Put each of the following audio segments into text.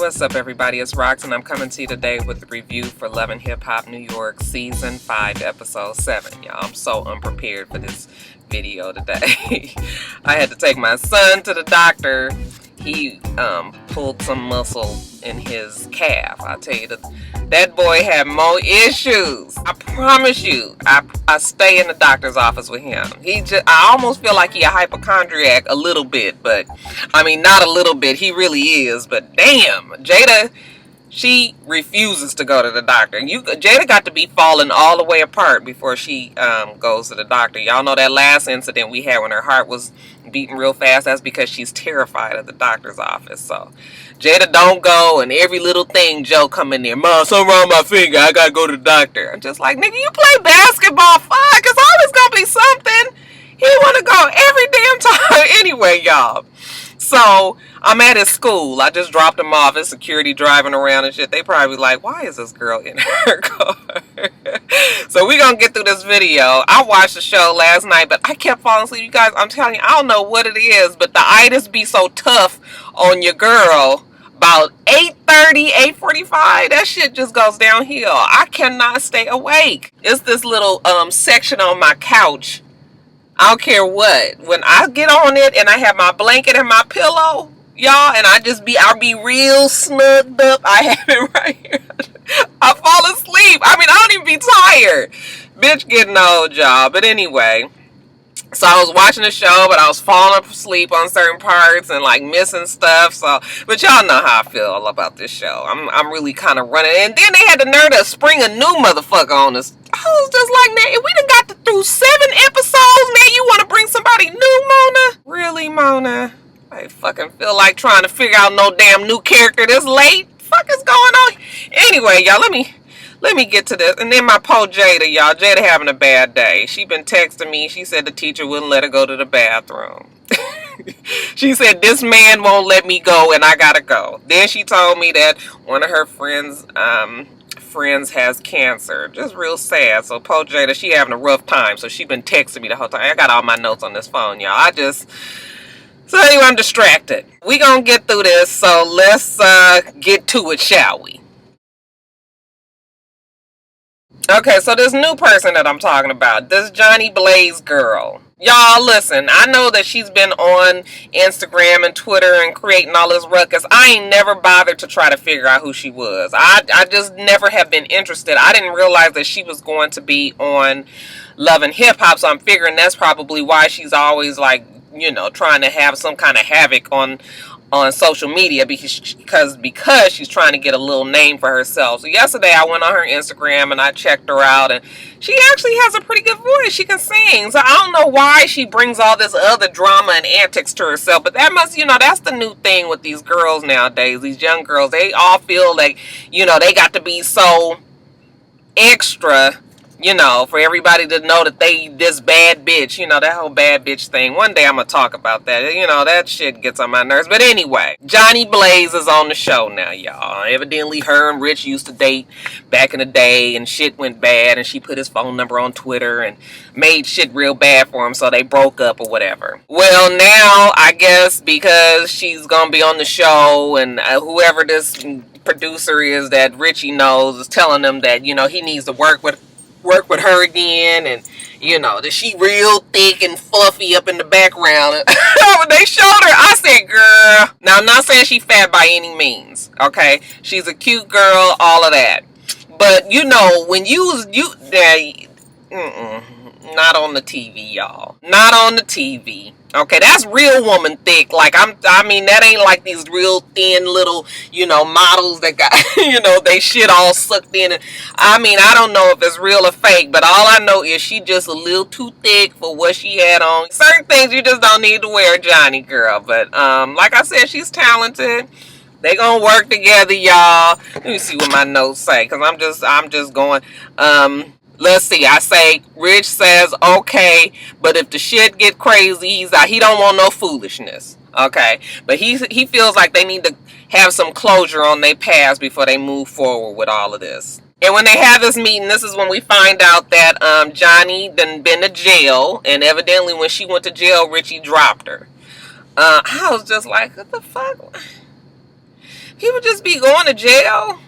What's up, everybody? It's Rox, and I'm coming to you today with the review for Love and Hip Hop New York Season 5, Episode 7. Y'all, I'm so unprepared for this video today. I had to take my son to the doctor. He pulled some muscle in his calf. I tell you, that boy had more issues. I promise you. I stay in the doctor's office with him. I almost feel like he a hypochondriac a little bit, but I mean, not a little bit. He really is. But damn, Jada, she refuses to go to the doctor. Jada got to be falling all the way apart before she goes to the doctor. Y'all know that last incident we had when her heart was beating real fast. That's because she's terrified of the doctor's office. So Jada don't go, and every little thing Joe come in there, Mom, something wrong with my finger, I gotta go to the doctor. I'm just like, nigga, you play basketball, fuck, it's always gonna be something. He wanna go every damn time anyway, y'all. So I'm at his school. I just dropped him off. His security driving around and shit. They probably like, why is this girl in her car? So we gonna get through this video. I watched the show last night, but I kept falling asleep. You guys, I'm telling you, I don't know what it is, but the itis be so tough on your girl. About 8:30, 8:45, that shit just goes downhill. I cannot stay awake. It's this little section on my couch. I don't care what. When I get on it and I have my blanket and my pillow, y'all, and I'll be real snugged up. I have it right here. I fall asleep. I mean, I don't even be tired. Bitch getting old, y'all. But anyway, so I was watching the show, but I was falling asleep on certain parts and like missing stuff. So, but y'all know how I feel about this show. I'm really kind of running. And then they had the nerve to spring a new motherfucker on us. I was just like, man, we done got through 7 episodes. Now you want to bring somebody new, Mona? Really, Mona? I fucking feel like trying to figure out no damn new character this late. Fuck is going on? Anyway, y'all, let me get to this. And then my po Jada, y'all. Jada having a bad day. She been texting me. She said the teacher wouldn't let her go to the bathroom. She said, this man won't let me go and I gotta go. Then she told me that one of her friends has cancer. Just real sad. So po Jada, she having a rough time. So she been texting me the whole time. I got all my notes on this phone, y'all. So anyway, I'm distracted. We gonna get through this. So let's get to it, shall we? Okay, so this new person that I'm talking about, this Johnny Blaze girl. Y'all, listen, I know that she's been on Instagram and Twitter and creating all this ruckus. I ain't never bothered to try to figure out who she was. I just never have been interested. I didn't realize that she was going to be on Love and Hip Hop, so I'm figuring that's probably why she's always like, you know, trying to have some kind of havoc on social media because she's trying to get a little name for herself. So yesterday I went on her Instagram and I checked her out, and she actually has a pretty good voice. She can sing. So I don't know why she brings all this other drama and antics to herself, but that must, you know, that's the new thing with these girls nowadays, these young girls. They all feel like, you know, they got to be so extra, you know, for everybody to know that they this bad bitch, you know, that whole bad bitch thing. One day I'm going to talk about that. You know, that shit gets on my nerves. But anyway, Johnny Blaze is on the show now, y'all. Evidently, her and Rich used to date back in the day, and shit went bad, and she put his phone number on Twitter and made shit real bad for him, so they broke up or whatever. Well, now, I guess because she's going to be on the show, and whoever this producer is that Richie knows is telling him that, you know, he needs to work with her again, and you know that she real thick and fluffy up in the background. When they showed her, I said, girl. Now, I'm not saying she fat by any means, okay? She's a cute girl, all of that. But you know, when not on the TV, y'all. Not on the TV. Okay, that's real woman thick. Like, I mean, that ain't like these real thin little, you know, models that got, you know, they shit all sucked in. And I mean, I don't know if it's real or fake, but all I know is she just a little too thick for what she had on. Certain things you just don't need to wear, Johnny girl. But, like I said, she's talented. They gonna work together, y'all. Let me see what my notes say, because I'm just going, let's see, I say, Rich says, okay, but if the shit get crazy, he's out. He don't want no foolishness, okay? But he feels like they need to have some closure on their past before they move forward with all of this. And when they have this meeting, this is when we find out that Johnny done been to jail, and evidently when she went to jail, Richie dropped her. I was just like, what the fuck? People just be going to jail.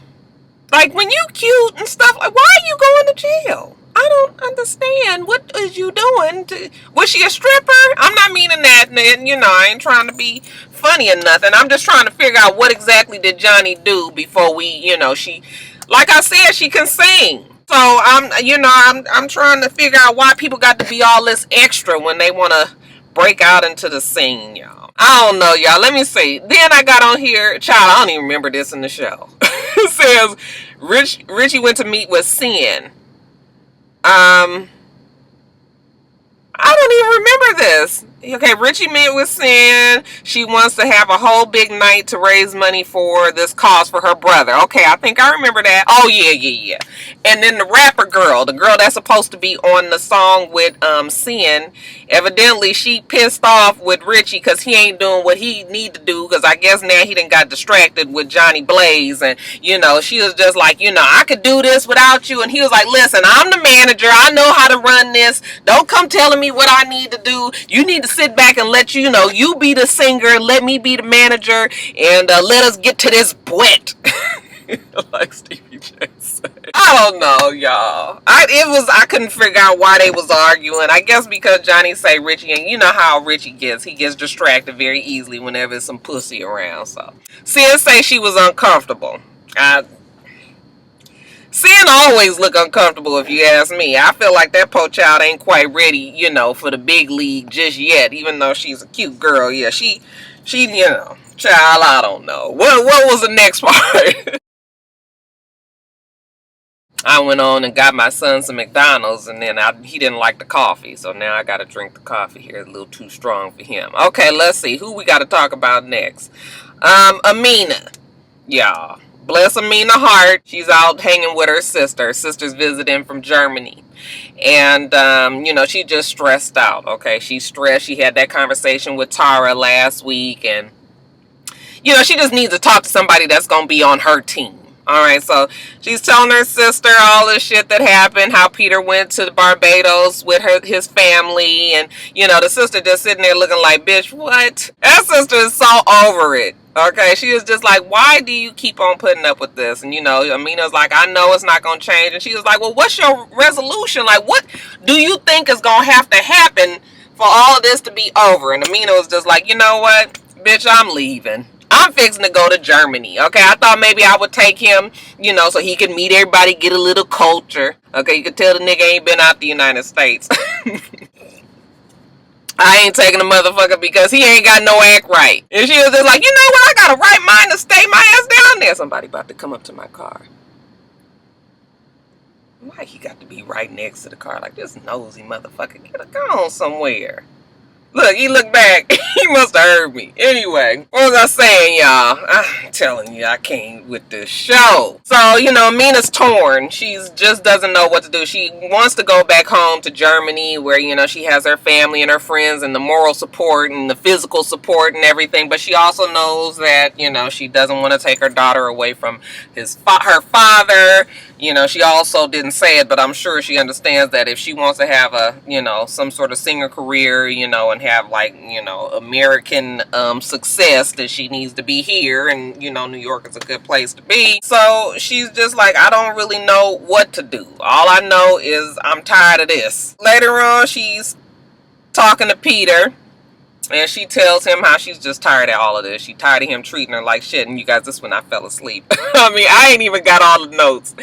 Like, when you cute and stuff, like, why are you going to jail? I don't understand. What is you doing? Was she a stripper? I'm not meaning that, you know, I ain't trying to be funny or nothing. I'm just trying to figure out what exactly did Johnny do before we, you know, she, like I said, she can sing. So I'm trying to figure out why people got to be all this extra when they want to break out into the scene, y'all. I don't know, y'all. Let me see. Then I got on here, child, I don't even remember this in the show. It says Richie went to meet with Sin. I don't even remember this. Okay, Richie met with Sin. She wants to have a whole big night to raise money for this cause for her brother. Okay, I think I remember that. Oh, yeah. And then the rapper girl, the girl that's supposed to be on the song with Sin, evidently she pissed off with Richie because he ain't doing what he need to do, because I guess now he done got distracted with Johnny Blaze. And, you know, she was just like, you know, I could do this without you. And he was like, listen, I'm the manager. I know how to run this. Don't come telling me what I need to do. You need to sit back and let you know, you be the singer, let me be the manager, and let us get to this wet. Like Stevie J said. I don't know, y'all. I couldn't figure out why they was arguing. I guess because Johnny say Richie, and you know how Richie gets. He gets distracted very easily whenever there's some pussy around. So Sin say she was uncomfortable. Sin always look uncomfortable if you ask me. I feel like that poor child ain't quite ready, you know, for the big league just yet, even though she's a cute girl. Yeah, she, you know, child, I don't know. What was the next part? I went on and got my son some McDonald's, and then he didn't like the coffee, so now I got to drink the coffee here. It's a little too strong for him. Okay, let's see. Who we got to talk about next? Amina. Y'all. Bless Amina heart. She's out hanging with her sister. Her sister's visiting from Germany. And, you know, she just stressed out. Okay, she's stressed. She had that conversation with Tara last week. And, you know, she just needs to talk to somebody that's going to be on her team. All right, so she's telling her sister all this shit that happened, how Peter went to Barbados with his family, and, you know, the sister just sitting there looking like, bitch, what? That sister is so over it, okay? She is just like, why do you keep on putting up with this? And, you know, Amina's like, I know it's not going to change. And she was like, well, what's your resolution? Like, what do you think is going to have to happen for all of this to be over? And Amina was just like, you know what? Bitch, I'm leaving. I'm fixing to go to Germany, okay? I thought maybe I would take him, you know, so he could meet everybody, get a little culture. Okay, you could tell the nigga ain't been out the United States. I ain't taking the motherfucker because he ain't got no act right. And she was just like, you know what? I got a right mind to stay my ass down there. Somebody about to come up to my car. Why he got to be right next to the car like this nosy motherfucker? Get a gun somewhere. Look, he looked back. He must have heard me. Anyway, what was I saying, y'all? I'm telling you, I can't with this show. So, you know, Amina's torn. She just doesn't know what to do. She wants to go back home to Germany where, you know, she has her family and her friends and the moral support and the physical support and everything. But she also knows that, you know, she doesn't want to take her daughter away from her father. You know, she also didn't say it, but I'm sure she understands that if she wants to have a, you know, some sort of singer career, you know, and have like, you know, American success, that she needs to be here, and, you know, New York is a good place to be. So she's just like, I don't really know what to do. All I know is I'm tired of this. Later on, she's talking to Peter. And she tells him how she's just tired of all of this. She tired of him treating her like shit. And you guys, this when I fell asleep. I mean, I ain't even got all the notes.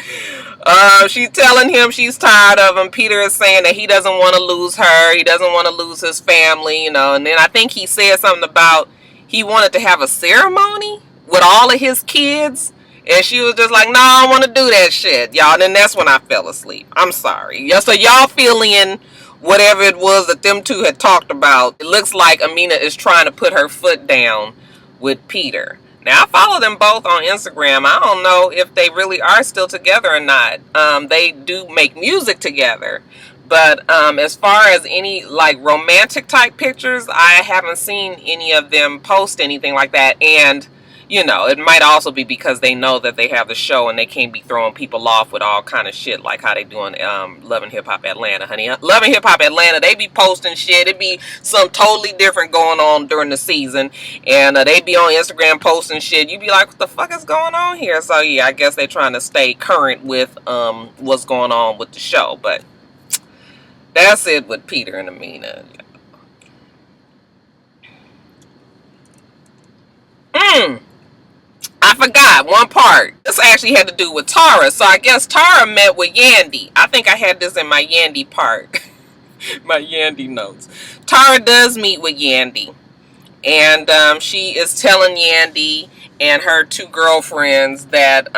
She's telling him she's tired of him. Peter is saying that he doesn't want to lose her. He doesn't want to lose his family, you know. And then I think he said something about he wanted to have a ceremony with all of his kids. And she was just like, no, I don't want to do that shit, y'all. And then that's when I fell asleep. I'm sorry. So y'all fill in whatever it was that them two had talked about. It looks like Amina is trying to put her foot down with Peter. Now, I follow them both on Instagram. I don't know if they really are still together or not. They do make music together. But as far as any like romantic type pictures, I haven't seen any of them post anything like that. And you know, it might also be because they know that they have the show and they can't be throwing people off with all kind of shit like how they doing Love and Hip Hop Atlanta, honey. Love and Hip Hop Atlanta, they be posting shit. It be some totally different going on during the season, and they be on Instagram posting shit. You be like, what the fuck is going on here? So yeah, I guess they trying to stay current with what's going on with the show. But that's it with Peter and Amina. I forgot one part. This actually had to do with Tara. So I guess Tara met with Yandy. I think I had this in my Yandy part. My Yandy notes. Tara does meet with Yandy. And she is telling Yandy and her two girlfriends that,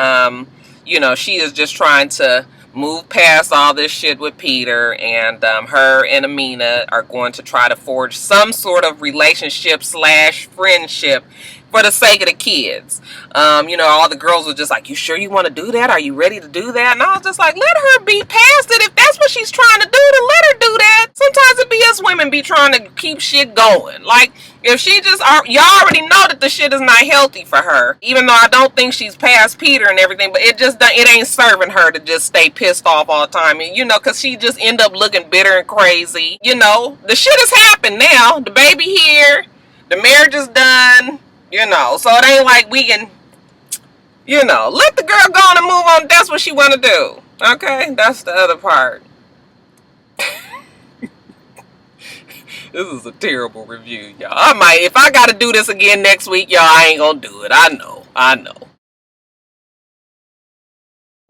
you know, she is just trying to move past all this shit with Peter, and her and Amina are going to try to forge some sort of relationship / friendship for the sake of the kids. You know, all the girls were just like, you sure you want to do that? Are you ready to do that? And I was just like, let her be past it. If that's what she's trying to do, then let her do that. Sometimes it be us women be trying to keep shit going. Like, if she just, y'all already know that the shit is not healthy for her. Even though I don't think she's past Peter and everything, but it ain't serving her to just stay pissed off all the time. And, you know, because she just end up looking bitter and crazy. You know, the shit has happened now. The baby here. The marriage is done. You know, so it ain't like we can, you know, let the girl go on and move on. That's what she want to do. Okay? That's the other part. This is a terrible review, y'all. I might, if I got to do this again next week, y'all, I ain't going to do it. I know.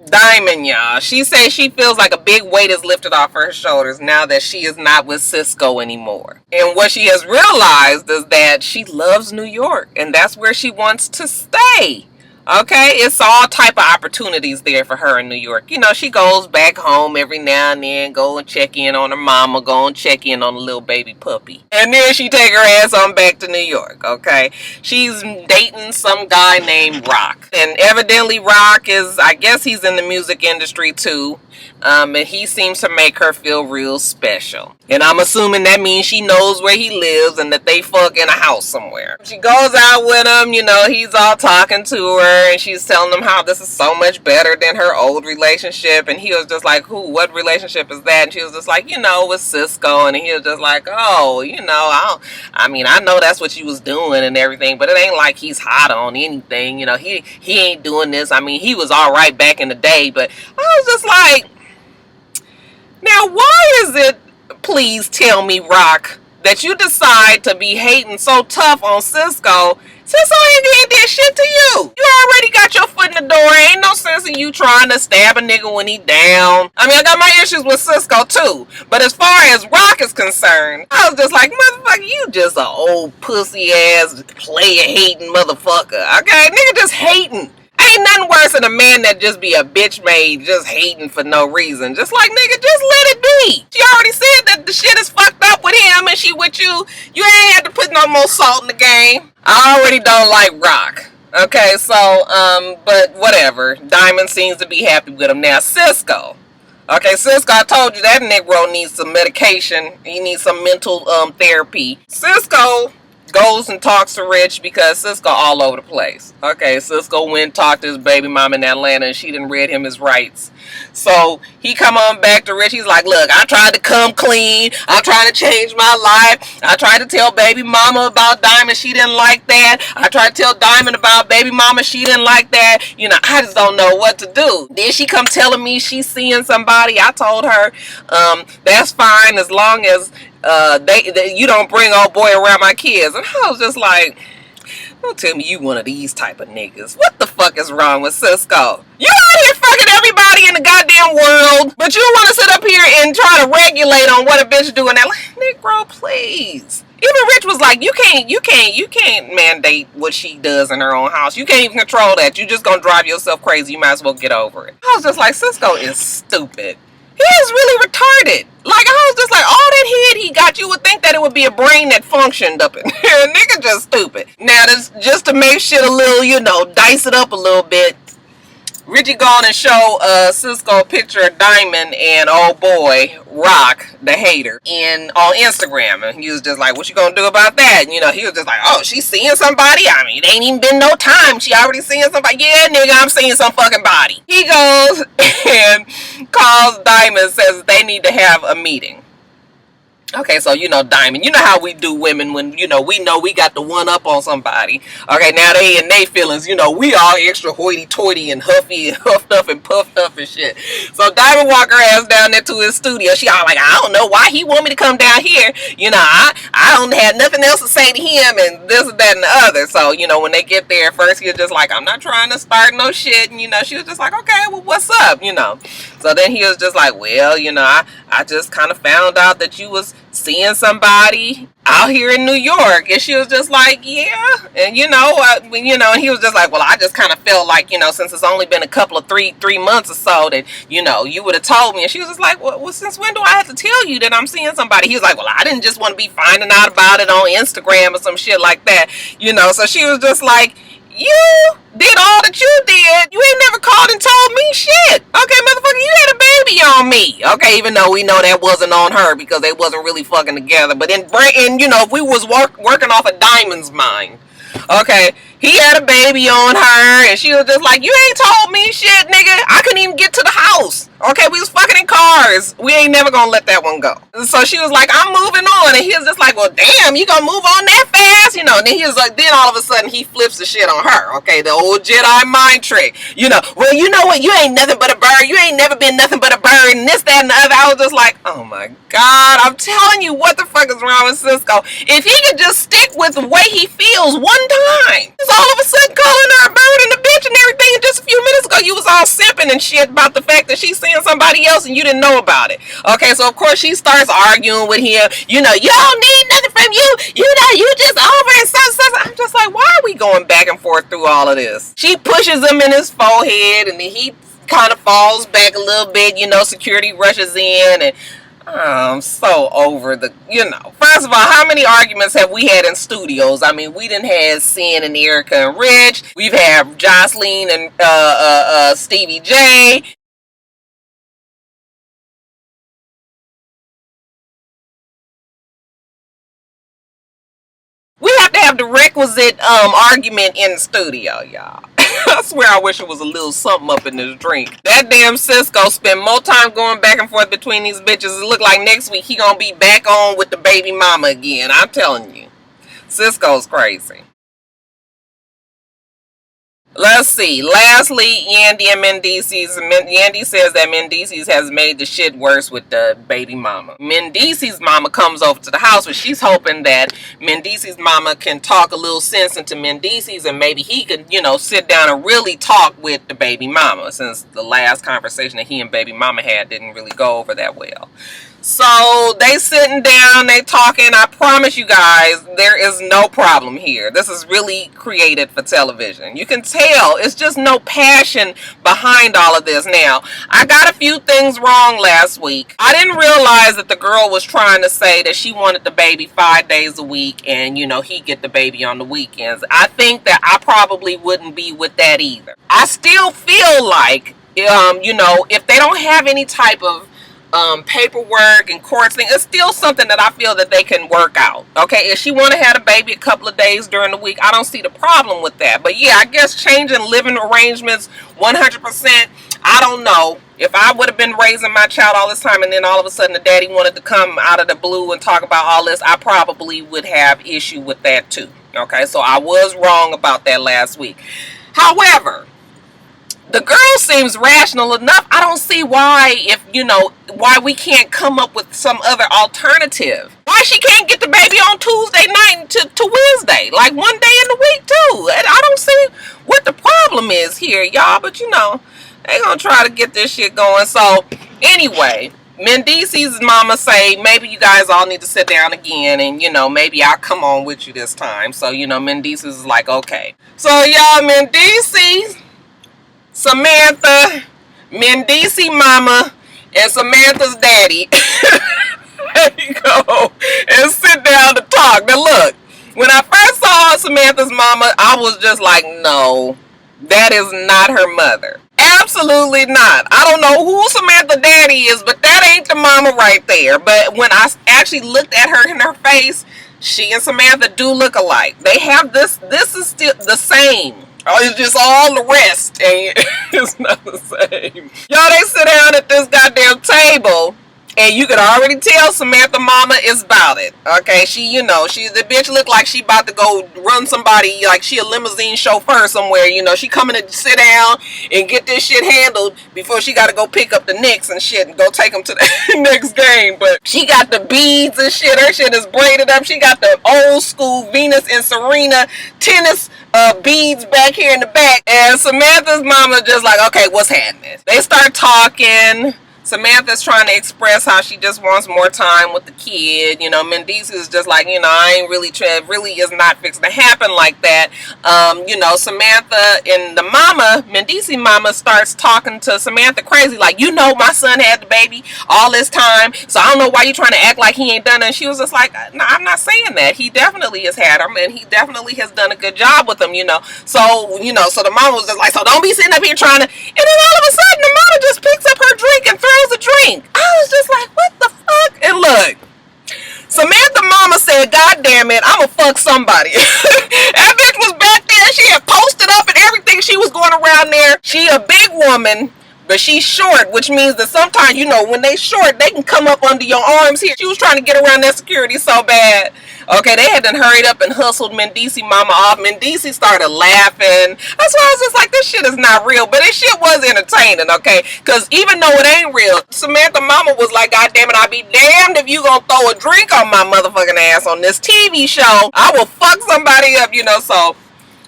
Diamond, y'all. She says she feels like a big weight is lifted off her shoulders now that she is not with Cisco anymore. And what she has realized is that she loves New York, and that's where she wants to stay. Okay, it's all type of opportunities there for her in New York. You know, she goes back home every now and then, go and check in on her mama, go and check in on the little baby puppy. And then she take her ass on back to New York, okay? She's dating some guy named Rock. And evidently Rock is, I guess he's in the music industry too. And he seems to make her feel real special. And I'm assuming that means she knows where he lives and that they fuck in a house somewhere. She goes out with him, you know, he's all talking to her and she's telling him how this is so much better than her old relationship. And he was just like, what relationship is that? And she was just like, you know, with Cisco. And he was just like, oh, you know, I know that's what you was doing and everything, but it ain't like he's hot on anything. You know, he ain't doing this. I mean, he was all right back in the day, but I was just like, now, why is it, please tell me, Rock, that you decide to be hating so tough on Cisco? Cisco ain't did shit to you. You already got your foot in the door. Ain't no sense in you trying to stab a nigga when he down. I mean, I got my issues with Cisco too. But as far as Rock is concerned, I was just like, motherfucker, you just a old pussy ass player hating motherfucker. Okay? Nigga just hating. Ain't nothing worse than a man that just be a bitch made just hating for no reason. Just like, nigga, just let it be. She already said that the shit is fucked up with him and she with you. You ain't had to put no more salt in the game. I already don't like Rock. Okay, so, but whatever. Diamond seems to be happy with him. Now, Cisco. Okay, Cisco, I told you that Negro needs some medication. He needs some mental therapy. Cisco goes and talks to Rich because Cisco all over the place. Okay, Cisco went and talked to his baby mama in Atlanta and she didn't read him his rights. So he come on back to Rich. He's like, look, I tried to come clean. I'm trying to change my life. I tried to tell baby mama about Diamond. She didn't like that. I tried to tell Diamond about baby mama. She didn't like that. You know, I just don't know what to do. Then she come telling me she's seeing somebody. I told her, that's fine as long as you don't bring old boy around my kids. And I was just like, don't tell me you one of these type of niggas. What the fuck is wrong with Cisco? You out here fucking everybody in the goddamn world, but you want to sit up here and try to regulate on what a bitch doing. That, like, Negro, please. Even Rich was like, you can't mandate what she does in her own house. You can't even control that. You just gonna drive yourself crazy. You might as well get over it. I was just like, Cisco is stupid. He is really retarded. Like, I was just like, all that head he got, you would think that it would be a brain that functioned up in here. Nigga just stupid. Now, this just to make shit a little, you know, dice it up a little bit. Richie go on and show Cisco a picture of Diamond and old boy Rock, the hater, on Instagram, and he was just like, "What you gonna do about that?" And, he was just like, "Oh, she's seeing somebody. I mean, it ain't even been no time. She already seeing somebody. Yeah, nigga, I'm seeing some fucking body." He goes and calls Diamond, says they need to have a meeting. Okay, so Diamond, you know how we do women when we know we got the one up on somebody. Okay, now they in their feelings, we all extra hoity-toity and huffy and huffed up and puffed up and shit. So Diamond walk her ass down there to his studio. She all like, "I don't know why he want me to come down here. I don't have nothing else to say to him and this and that and the other." So when they get there, first he was just like, "I'm not trying to start no shit," and she was just like, "Okay, well, what's up?" So then he was just like, "Well, I just kind of found out that you was seeing somebody out here in New York," and she was just like, "Yeah," and and he was just like, "Well, I just kind of felt like since it's only been a couple of three months or so that you would have told me." And she was just like, well, since when do I have to tell you that I'm seeing somebody?" He was like, "Well, I didn't just want to be finding out about it on Instagram or some shit like that." So she was just like, "You did all that you did. You ain't never called and told me shit. Okay, motherfucker, you had a baby on me." Okay, even though we know that wasn't on her because they wasn't really fucking together. But if we was working off of Diamond's mind, okay, he had a baby on her, and she was just like, "You ain't told me shit, nigga. I couldn't even get to the house. Okay, we was fucking in cars. We ain't never gonna let that one go." So she was like, "I'm moving on," and he was just like, "Well, damn, you gonna move on that fast?" Then he was like, then all of a sudden he flips the shit on her. Okay, the old Jedi mind trick. "Well, you know what? You ain't nothing but a bird. You ain't never been nothing but a bird," and this, that, and the other. I was just like, oh my god, I'm telling you, what the fuck is wrong with Cisco? If he could just stick with the way he feels one time. He's all of a sudden calling her a bird and a bitch and everything, and just a few minutes ago you was all simping and shit about the fact that she's seeing somebody else and you didn't know about it. Okay, so of course she starts arguing with him. "You don't need nothing from you. You just over and so. I'm just like, why are we going back and forth through all of this? She pushes him in his forehead, and then he kind of falls back a little bit. Security rushes in, and I'm so over the, First of all, how many arguments have we had in studios? I mean, we done had Sin and Erica and Rich. We've had Jocelyn and Stevie J. We have to have the requisite argument in the studio, y'all. I swear I wish it was a little something up in this drink. That damn Cisco spent more time going back and forth between these bitches. It look like next week he gonna be back on with the baby mama again. I'm telling you. Cisco's crazy. Let's see. Lastly, Yandy and Mendeecees. Yandy says that Mendeecees has made the shit worse with the baby mama. Mendeecees' mama comes over to the house, but she's hoping that Mendeecees' mama can talk a little sense into Mendeecees, and maybe he can, sit down and really talk with the baby mama, since the last conversation that he and baby mama had didn't really go over that well. So they sitting down, they talking. I promise you guys, there is no problem here. This is really created for television. You can tell it's just no passion behind all of this. Now, I got a few things wrong last week. I didn't realize that the girl was trying to say that she wanted the baby 5 days a week, and he get the baby on the weekends. I think that I probably wouldn't be with that either. I still feel like, if they don't have any type of paperwork and courts thing, it's still something that I feel that they can work out. Okay, if she want to have a baby a couple of days during the week, I don't see the problem with that. But yeah, I guess changing living arrangements 100%, I don't know. If I would have been raising my child all this time and then all of a sudden the daddy wanted to come out of the blue and talk about all this, I probably would have issue with that too. Okay, so I was wrong about that last week. However, the girl seems rational enough. I don't see why, why we can't come up with some other alternative. Why she can't get the baby on Tuesday night to Wednesday, like one day in the week too. And I don't see what the problem is here, y'all. But they gonna try to get this shit going. So anyway, Mendeecees' mama say maybe you guys all need to sit down again, and maybe I'll come on with you this time. So Mendeecees is like, okay. So y'all, Mendeecees, Samantha, Mendeecees mama, and Samantha's daddy there you go, and sit down to talk. Now look, when I first saw Samantha's mama, I was just like, no, that is not her mother. Absolutely not. I don't know who Samantha daddy is, but that ain't the mama right there. But when I actually looked at her in her face, she and Samantha do look alike. They have this is still the same. Oh, it's just all the rest. And it's not the same. Y'all, they sit down at this goddamn table. And you could already tell Samantha mama is about it. Okay, the bitch look like she about to go run somebody, like she a limousine chauffeur somewhere, she coming to sit down and get this shit handled before she got to go pick up the Knicks and shit and go take them to the next game. But she got the beads and shit. Her shit is braided up. She got the old school Venus and Serena tennis beads back here in the back. And Samantha's mama just like, okay, what's happening? They start talking. Samantha's trying to express how she just wants more time with the kid. Mendeecees is just like, I ain't really really is not fixing to happen like that. Samantha and the mama, Mendeecees mama, starts talking to Samantha crazy, like, my son had the baby all this time, so I don't know why you trying to act like he ain't done it. And she was just like, no, I'm not saying that. He definitely has had him, and he definitely has done a good job with him, So, so the mama was just like, so don't be sitting up here trying to, and then all of a sudden the mama just picks up her drink and throws a drink. I was just like, what the fuck? And look, Samantha mama said, God damn it, I'ma fuck somebody. That bitch was back there. She had posted up and everything. She was going around there. She a big woman, but she's short, which means that sometimes, when they short, they can come up under your arms here. She was trying to get around that security so bad. Okay, they had done hurried up and hustled Mendeecees mama off. Mendeecees started laughing. That's why I was just like, this shit is not real. But this shit was entertaining, okay? Because even though it ain't real, Samantha mama was like, God damn it, I'll be damned if you gonna throw a drink on my motherfucking ass on this TV show. I will fuck somebody up, so...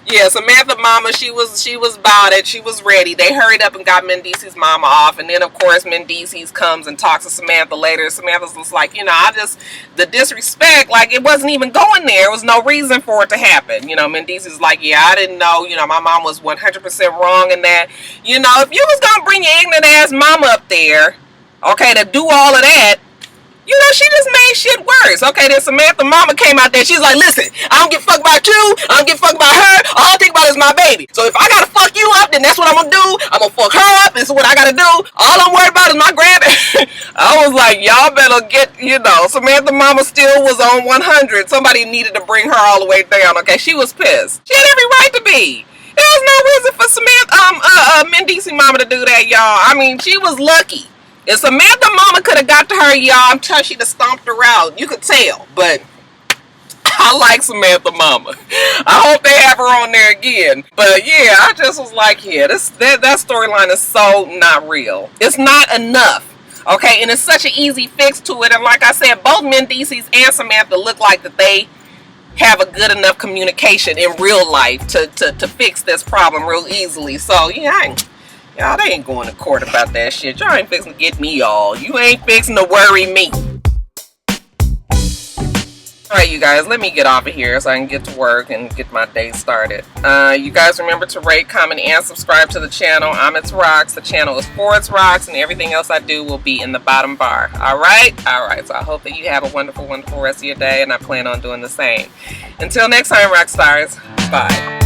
Yeah, Samantha mama, she was about it. She was ready. They hurried up and got Mendeecees mama off. And then, of course, Mendeecees comes and talks to Samantha later. Samantha's just like, the disrespect, like, it wasn't even going there. There was no reason for it to happen. Mendeecees is like, yeah, I didn't know. My mom was 100% wrong in that. If you was going to bring your ignorant ass mama up there, okay, to do all of that, she just made shit worse. Okay, then Samantha mama came out there. She's like, listen, I don't give a fuck about you. I don't give a fuck about her. All I think about is my baby. So if I gotta fuck you up, then that's what I'm gonna do. I'm gonna fuck her up. This is what I gotta do. All I'm worried about is my grandbaby. I was like, y'all better get, Samantha mama still was on 100. Somebody needed to bring her all the way down. Okay, she was pissed. She had every right to be. There was no reason for Mendeecees mama to do that, y'all. I mean, she was lucky. If Samantha mama could have got to her, y'all, I'm telling she'd have stomped her out. You could tell. But I like Samantha mama. I hope they have her on there again. But yeah, I just was like, yeah, that storyline is so not real. It's not enough. Okay, and it's such an easy fix to it. And like I said, both Mendeecees and Samantha look like that they have a good enough communication in real life to fix this problem real easily. So yeah, y'all, they ain't going to court about that shit. Y'all ain't fixing to get me all. You ain't fixing to worry me. Alright, you guys, let me get off of here so I can get to work and get my day started. You guys remember to rate, comment, and subscribe to the channel. I'm itsrox. The channel is for itsrox, and everything else I do will be in the bottom bar. Alright? Alright, so I hope that you have a wonderful, wonderful rest of your day, and I plan on doing the same. Until next time, Roxstars. Bye.